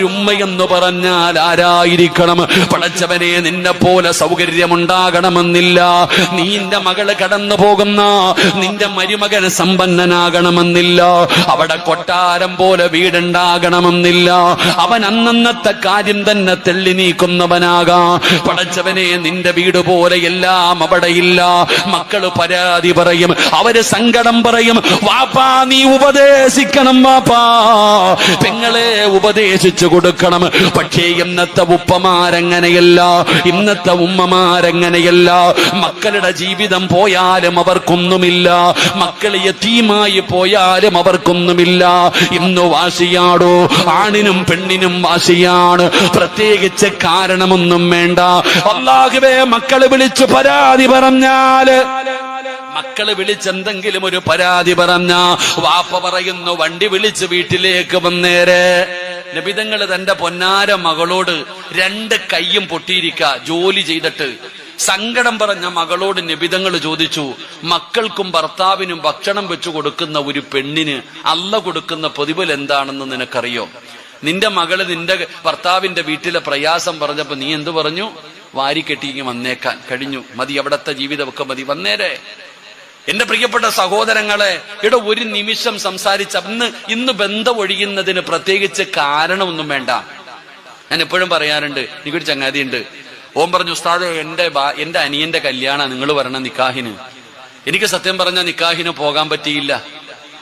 ഒരുമ്മയെന്ന് പറഞ്ഞാൽ ആരായിരിക്കണം? പടച്ചവനെ, നിന്നെ പോലെ സൗകര്യമുണ്ടാകണമെന്നില്ല. നിന്റെ മകള് കടന്നു പോകുന്ന നിന്റെ മരുമകൻ സമ്പന്നനാകണമെന്നില്ല. അവിടെ കൊട്ടാരം പോലെ വീടുണ്ടാകണമെന്നില്ല. അവൻ അന്നന്നത്തെ കാര്യം തന്നെ തെള്ളി നീക്കുന്നവനാകാം. പടച്ചവനെ, നിന്റെ വീട് പോലെ എല്ലാം അവിടെ ഇല്ല. മക്കള് പരാതി പറയും, അവര് സങ്കടം പറയും. വാപ്പാ, നീ ഉപദേശിക്കണം വാപ്പാ, പെങ്ങളെ ഉപദേശിച്ചു കൊടുക്കണം. പക്ഷേ ഇന്നത്തെ ഉപ്പമാരങ്ങനെയല്ല, ഇന്നത്തെ ഉമ്മമാരങ്ങനെയല്ല. മക്കളുടെ ജീവിതം പോയാലും അവർക്കൊന്നുമില്ല, മക്കൾ യതീമായി പോയാലും അവർക്കൊന്നുമില്ല. ഇന്ന് വാശിയാടോ, ആണിനും പെണ്ണിനും വാശിയാണ്. പ്രത്യേകിച്ച് കാരണമൊന്നും വേണ്ട. അല്ലാഹുവേ, മക്കള് വിളിച്ചു പരാതി പറഞ്ഞാല്, മക്കള് വിളിച്ചെന്തെങ്കിലും ഒരു പരാതി പറഞ്ഞ വാപ്പ പറയുന്നു, വണ്ടി വിളിച്ച് വീട്ടിലേക്ക് വന്നേരെ. നബിതങ്ങൾ തന്റെ പൊന്നാര മകളോട് രണ്ട് കൈയും പൊട്ടിയിരിക്ക ജോലി ചെയ്തിട്ട് സങ്കടം പറഞ്ഞ മകളോട് നബിതങ്ങൾ ചോദിച്ചു, മക്കൾക്കും ഭർത്താവിനും ഭക്ഷണം വെച്ചു കൊടുക്കുന്ന ഒരു പെണ്ണിന് അല്ല കൊടുക്കുന്ന പ്രതിഫലം എന്താണെന്ന് നിനക്കറിയോ? നിന്റെ മകള് നിന്റെ ഭർത്താവിന്റെ വീട്ടിലെ പ്രയാസം പറഞ്ഞപ്പോ നീ എന്തു പറഞ്ഞു? വാരിക്കെട്ടിങ്ങി വന്നേക്കാൻ. കഴിഞ്ഞു, മതി, അവിടത്തെ ജീവിതമൊക്കെ മതി, വന്നേരെ. എന്റെ പ്രിയപ്പെട്ട സഹോദരങ്ങളെ, ഇവിടെ ഒരു നിമിഷം സംസാരിച്ച ഇന്ന് ബന്ധം ഒഴിയുന്നതിന് പ്രത്യേകിച്ച് കാരണമൊന്നും വേണ്ട. ഞാൻ എപ്പോഴും പറയാറുണ്ട്, എനിക്കൊരു ചങ്ങാതിയുണ്ട്. ഓൻ പറഞ്ഞു, ഉസ്താദെ, എന്റെ അനിയന്റെ കല്യാണം, നിങ്ങൾ പറഞ്ഞ നിക്കാഹിന്. എനിക്ക് സത്യം പറഞ്ഞ നിക്കാഹിന് പോകാൻ പറ്റിയില്ല.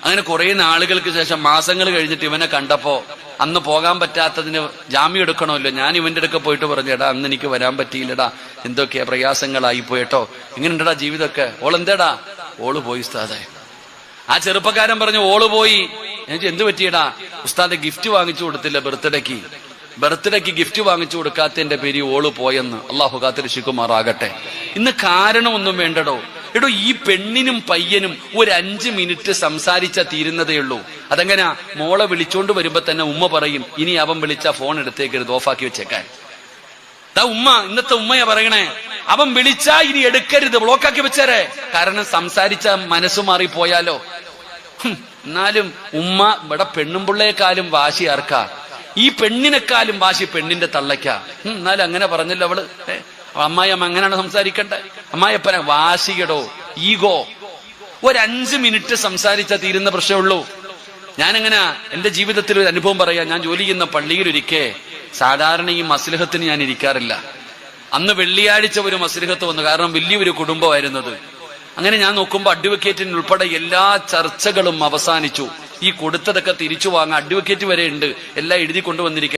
അങ്ങനെ കുറെ നാളുകൾക്ക് ശേഷം, മാസങ്ങൾ കഴിഞ്ഞിട്ട് ഇവനെ കണ്ടപ്പോ, അന്ന് പോകാൻ പറ്റാത്തതിന് ജാമ്യം എടുക്കണമല്ലോ, ഞാൻ ഇവന്റെ അടുക്ക പോയിട്ട് പറഞ്ഞു, എടാ അന്ന് എനിക്ക് വരാൻ പറ്റിയില്ലടാ, എന്തൊക്കെയാ പ്രയാസങ്ങളായി പോയിട്ടോ, എങ്ങനെയുണ്ടടാ ജീവിതമൊക്കെ? ഓളെന്തേടാ? ഓള് പോയി ഉസ്താദെ. ആ ചെറുപ്പക്കാരൻ പറഞ്ഞു, ഓള് പോയി. എനിക്ക് എന്ത് പറ്റിയടാ? ഉസ്താദെ, ഗിഫ്റ്റ് വാങ്ങിച്ചു കൊടുത്തില്ല ബർത്ത്ഡേക്ക് ഗിഫ്റ്റ് വാങ്ങിച്ചു കൊടുക്കാത്തതിന്റെ പേര് ഓള് പോയെന്ന്. അള്ളാഹു കാത്തിരക്ഷിക്കുമാറാകട്ടെ. ഇന്ന് കാരണമൊന്നും വേണ്ടടോ. എടോ, ഈ പെണ്ണിനും പയ്യനും ഒരു 5 മിനിറ്റ് സംസാരിച്ചാ തീരുന്നതേ ഉള്ളൂ. അതെങ്ങനാ? മോളെ വിളിച്ചോണ്ട് വരുമ്പോ തന്നെ ഉമ്മ പറയും, ഇനി അവൻ വിളിച്ചാ ഫോൺ എടുത്തേക്കരുത്, ഓഫാക്കി വെച്ചേക്കാൻ. ഉമ്മ, ഇന്നത്തെ ഉമ്മയാ പറയണേ, അവൻ വിളിച്ചാ ഇനി എടുക്കരുത്, ബ്ലോക്കാക്കി വെച്ചേരെ. കാരണം സംസാരിച്ച മനസ്സു മാറിപ്പോയാലോ. എന്നാലും ഉമ്മ ഇവിടെ പെണ്ണും പിള്ളയെക്കാളും വാശി ആർക്കാ? ഈ പെണ്ണിനെക്കാളും വാശി പെണ്ണിന്റെ തള്ളയ്ക്കാ. എന്നാലും അങ്ങനെ പറഞ്ഞല്ലോ അവള്. അമ്മായിയമ്മ അങ്ങനെയാണ് സംസാരിക്കണ്ടേ? അമ്മായിയപ്പന വാശിയടോ, ഈഗോ. ഒരു 5 മിനിറ്റ് സംസാരിച്ചാ തീരുന്ന പ്രശ്നമുള്ളൂ. ഞാനെങ്ങനെ എന്റെ ജീവിതത്തിൽ ഒരു അനുഭവം പറയാം. ഞാൻ ജോലി ചെയ്യുന്ന പള്ളിയിലൊരിക്കെ, സാധാരണ ഈ മസ്ലിഹത്തിന് ഞാൻ ഇരിക്കാറില്ല. അന്ന് വെള്ളിയാഴ്ച ഒരു മസ്ലിഹത്ത് വന്നു, കാരണം വലിയൊരു കുടുംബമായിരുന്നത്. അങ്ങനെ ഞാൻ നോക്കുമ്പോ അഡ്വക്കേറ്റിന് ഉൾപ്പെടെ എല്ലാ ചർച്ചകളും അവസാനിച്ചു. ഈ കൊടുത്തതൊക്കെ തിരിച്ചു വാങ്ങാൻ അഡ്വക്കേറ്റ് വരെ ഉണ്ട്, എല്ലാം എഴുതി കൊണ്ടുവന്നിരിക്കുക.